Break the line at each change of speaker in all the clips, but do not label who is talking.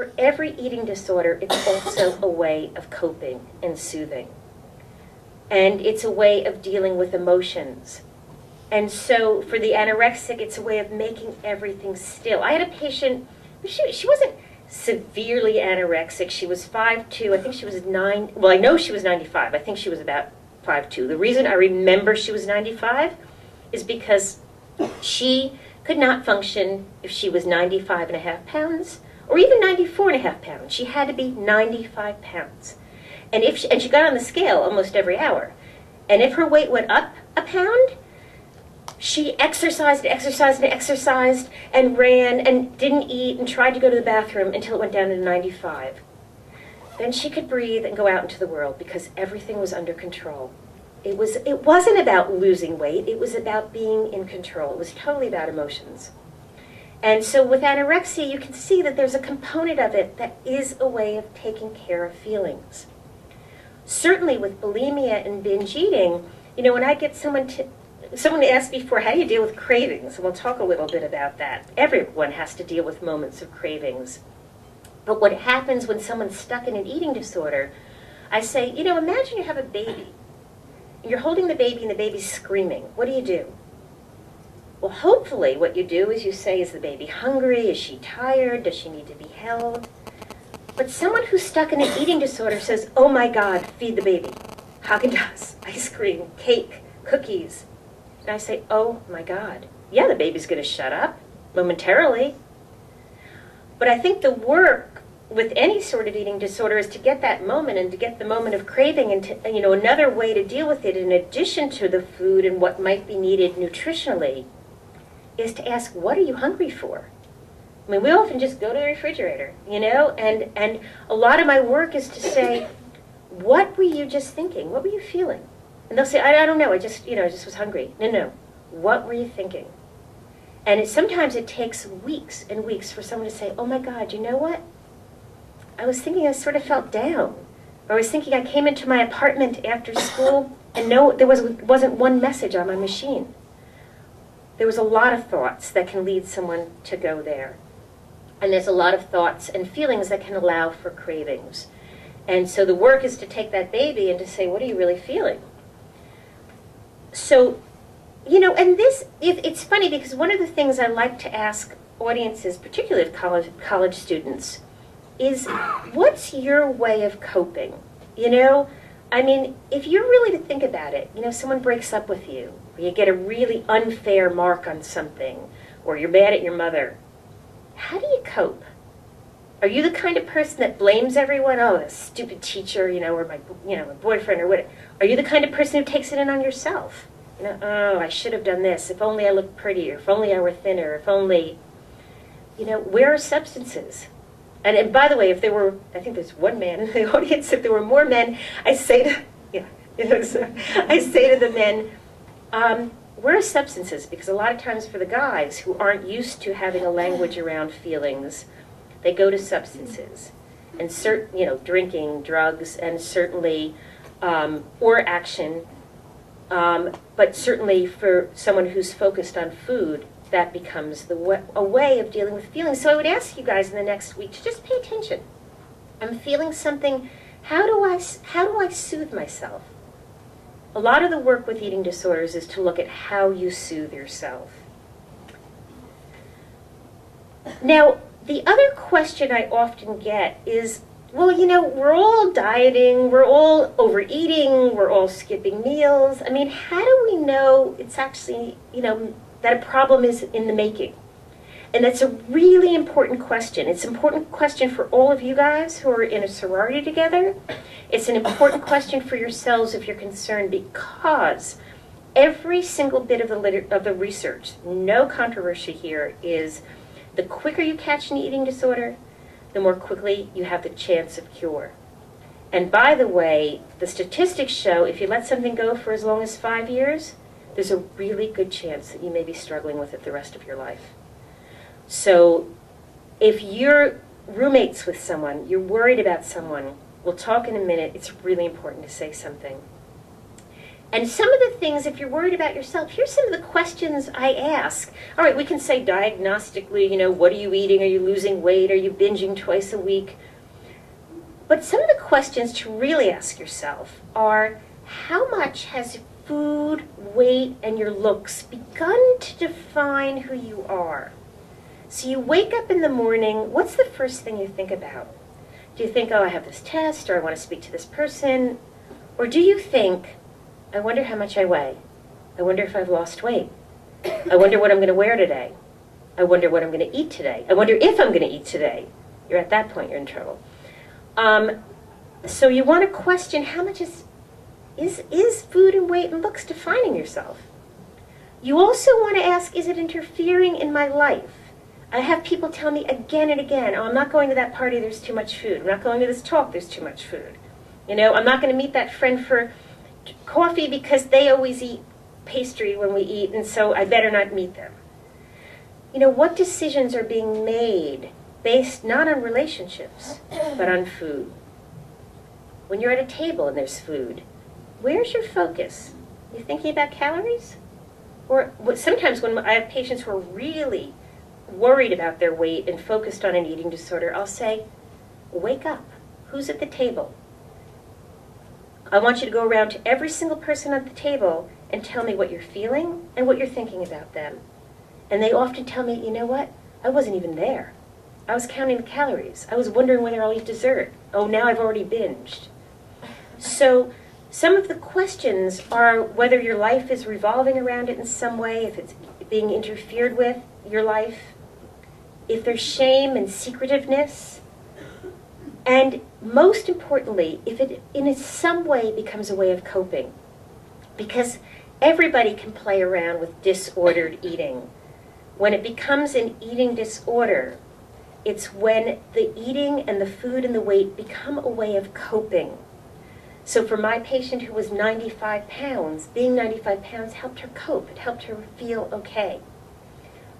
for every eating disorder, it's also a way of coping and soothing. And it's a way of dealing with emotions. And so for the anorexic, it's a way of making everything still. I had a patient, she wasn't severely anorexic. She was 5'2". I think she was 9. Well, I know she was 95. I think she was about 5'2". The reason I remember she was 95 is because she could not function if she was 95.5 pounds or even 94.5 pounds. She had to be 95 pounds. And she got on the scale almost every hour. And if her weight went up a pound, she exercised and exercised and exercised and ran and didn't eat and tried to go to the bathroom until it went down to 95. Then she could breathe and go out into the world because everything was under control. It wasn't about losing weight. It was about being in control. It was totally about emotions. And so with anorexia, you can see that there's a component of it that is a way of taking care of feelings. Certainly with bulimia and binge eating, you know, when I get someone asked before, how do you deal with cravings? And we'll talk a little bit about that. Everyone has to deal with moments of cravings. But what happens when someone's stuck in an eating disorder, I say, you know, imagine you have a baby. And you're holding the baby and the baby's screaming. What do? Well, hopefully what you do is you say, is the baby hungry? Is she tired? Does she need to be held? But someone who's stuck in an eating disorder says, oh my God, feed the baby. Haagen-Dazs, ice cream, cake, cookies. And I say, oh my God, yeah, the baby's going to shut up momentarily. But I think the work with any sort of eating disorder is to get that moment and to get the moment of craving and to, you know, another way to deal with it in addition to the food and what might be needed nutritionally is to ask, what are you hungry for? I mean, we often just go to the refrigerator, you know, and a lot of my work is to say, what were you just thinking? What were you feeling? And they'll say, I don't know, I just was hungry. No, what were you thinking? And sometimes it takes weeks and weeks for someone to say, oh my God, you know what? I was thinking I sort of felt down. Or I was thinking I came into my apartment after school and no, there wasn't one message on my machine. There was a lot of thoughts that can lead someone to go there. And there's a lot of thoughts and feelings that can allow for cravings. And so the work is to take that baby and to say, what are you really feeling? So, you know, and it's funny because one of the things I like to ask audiences, particularly college students, is what's your way of coping? You know, I mean, if you're really to think about it, you know, someone breaks up with you, or you get a really unfair mark on something, or you're mad at your mother, how do you cope? Are you the kind of person that blames everyone? Oh, that stupid teacher, you know, or my boyfriend, or what? Are you the kind of person who takes it in on yourself? You know, oh, I should have done this. If only I looked prettier. If only I were thinner. If only, you know, where are substances? And by the way, if there were, I think there's one man in the audience. If there were more men, I say to the men, where are substances? Because a lot of times for the guys who aren't used to having a language around feelings, they go to substances, and drinking, drugs, and certainly, or action. But certainly for someone who's focused on food, that becomes a way of dealing with feelings. So I would ask you guys in the next week to just pay attention. I'm feeling something. How do I soothe myself? A lot of the work with eating disorders is to look at how you soothe yourself. Now, the other question I often get is, well, you know, we're all dieting, we're all overeating, we're all skipping meals. I mean, how do we know it's actually, you know, that a problem is in the making? And that's a really important question. It's an important question for all of you guys who are in a sorority together. It's an important question for yourselves if you're concerned, because every single bit of the research, no controversy here, is the quicker you catch an eating disorder, the more quickly you have the chance of cure. And by the way, the statistics show if you let something go for as long as 5 years, there's a really good chance that you may be struggling with it the rest of your life. So if you're roommates with someone, you're worried about someone, we'll talk in a minute, it's really important to say something. And some of the things, if you're worried about yourself, here's some of the questions I ask. All right, we can say diagnostically, you know, what are you eating? Are you losing weight? Are you binging twice a week? But some of the questions to really ask yourself are, how much has food, weight, and your looks begun to define who you are? So you wake up in the morning, what's the first thing you think about? Do you think, oh, I have this test, or I want to speak to this person? Or do you think, I wonder how much I weigh. I wonder if I've lost weight. I wonder what I'm going to wear today. I wonder what I'm going to eat today. I wonder if I'm going to eat today. You're at that point, you're in trouble. So you want to question how much is food and weight and looks defining yourself? You also want to ask, is it interfering in my life? I have people tell me again and again, oh, I'm not going to that party, there's too much food. I'm not going to this talk, there's too much food. You know, I'm not going to meet that friend for coffee because they always eat pastry when we eat, and so I better not meet them. You know, what decisions are being made based not on relationships, but on food? When you're at a table and there's food, where's your focus? You thinking about calories? Or sometimes when I have patients who are really worried about their weight and focused on an eating disorder, I'll say, wake up. Who's at the table? I want you to go around to every single person at the table and tell me what you're feeling and what you're thinking about them. And they often tell me, you know what? I wasn't even there. I was counting the calories. I was wondering whether I'll eat dessert. Oh, now I've already binged. So some of the questions are whether your life is revolving around it in some way, if it's being interfered with, your life, if there's shame and secretiveness, and most importantly, if it in some way becomes a way of coping. Because everybody can play around with disordered eating. When it becomes an eating disorder, it's when the eating and the food and the weight become a way of coping. So for my patient who was 95 pounds, being 95 pounds helped her cope. It helped her feel okay.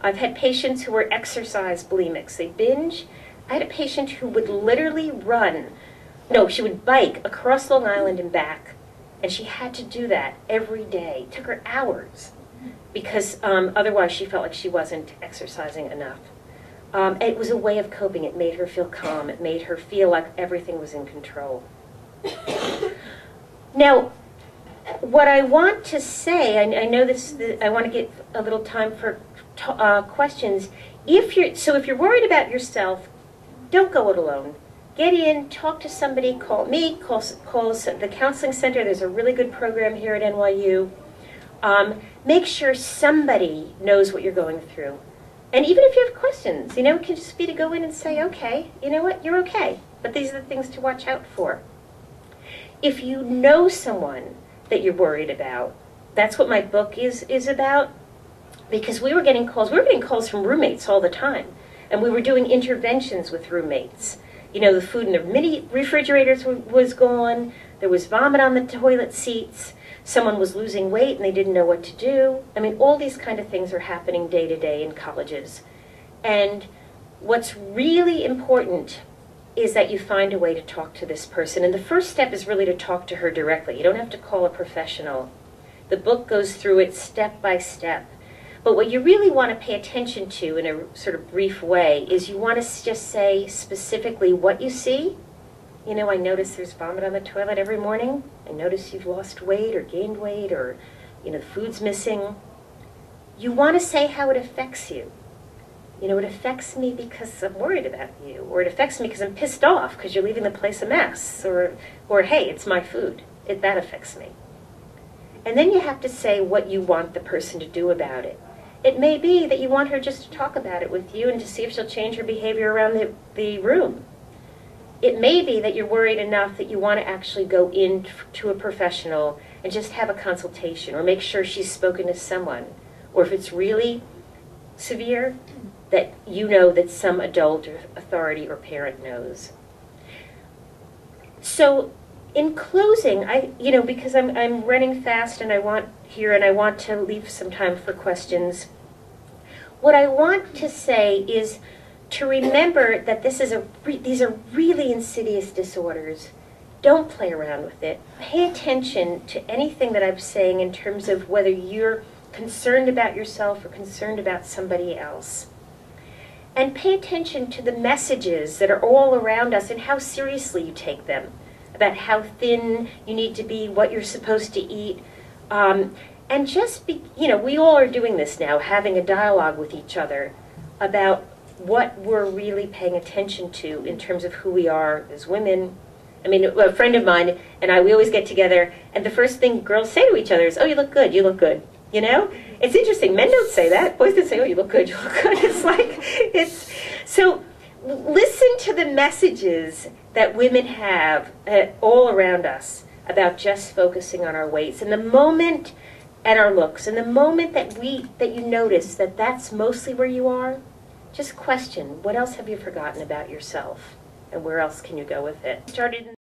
I've had patients who were exercise bulimics. They binge. I had a patient who would literally she would bike across Long Island and back, and she had to do that every day. It took her hours because otherwise she felt like she wasn't exercising enough. It was a way of coping. It made her feel calm. It made her feel like everything was in control. Now, what I want to say, I know I want to get a little time for questions. If you're worried about yourself, don't go it alone. Get in, talk to somebody, call me, call the counseling center. There's a really good program here at NYU. Make sure somebody knows what you're going through. And even if you have questions, it can just be to go in and say, okay, you know what, you're okay, but these are the things to watch out for. If you know someone that you're worried about, that's what my book is about, because we were getting calls from roommates all the time, and we were doing interventions with roommates. The food in the mini refrigerators was gone, there was vomit on the toilet seats, someone was losing weight and they didn't know what to do. I mean, all these kind of things are happening day to day in colleges. And what's really important is that you find a way to talk to this person. And the first step is really to talk to her directly. You don't have to call a professional. The book goes through it step by step. But what you really want to pay attention to in a sort of brief way is you want to just say specifically what you see. I notice there's vomit on the toilet every morning. I notice you've lost weight or gained weight, or, the food's missing. You want to say how it affects you. It affects me because I'm worried about you, or it affects me because I'm pissed off because you're leaving the place a mess, or hey, it's my food. That affects me. And then you have to say what you want the person to do about it. It may be that you want her just to talk about it with you and to see if she'll change her behavior around the room. It may be that you're worried enough that you want to actually go in to a professional and just have a consultation, or make sure she's spoken to someone. Or if it's really severe, that you know that some adult or authority or parent knows. So in closing, because I'm running fast and I want to leave some time for questions, what I want to say is to remember that these are really insidious disorders, don't play around with it. Pay attention to anything that I'm saying in terms of whether you're concerned about yourself or concerned about somebody else. And pay attention to the messages that are all around us and how seriously you take them, about how thin you need to be, what you're supposed to eat. And just be, we all are doing this now, having a dialogue with each other about what we're really paying attention to in terms of who we are as women. I mean, a friend of mine and I, we always get together, and the first thing girls say to each other is, "Oh, you look good, you look good." You know? It's interesting. Men don't say that. Boys don't say, "Oh, you look good, you look good." It's like, so listen to the messages that women have all around us about just focusing on our weights. And the moment, and our looks, and the moment that you notice that that's mostly where you are, just question, what else have you forgotten about yourself? And where else can you go with it? Started in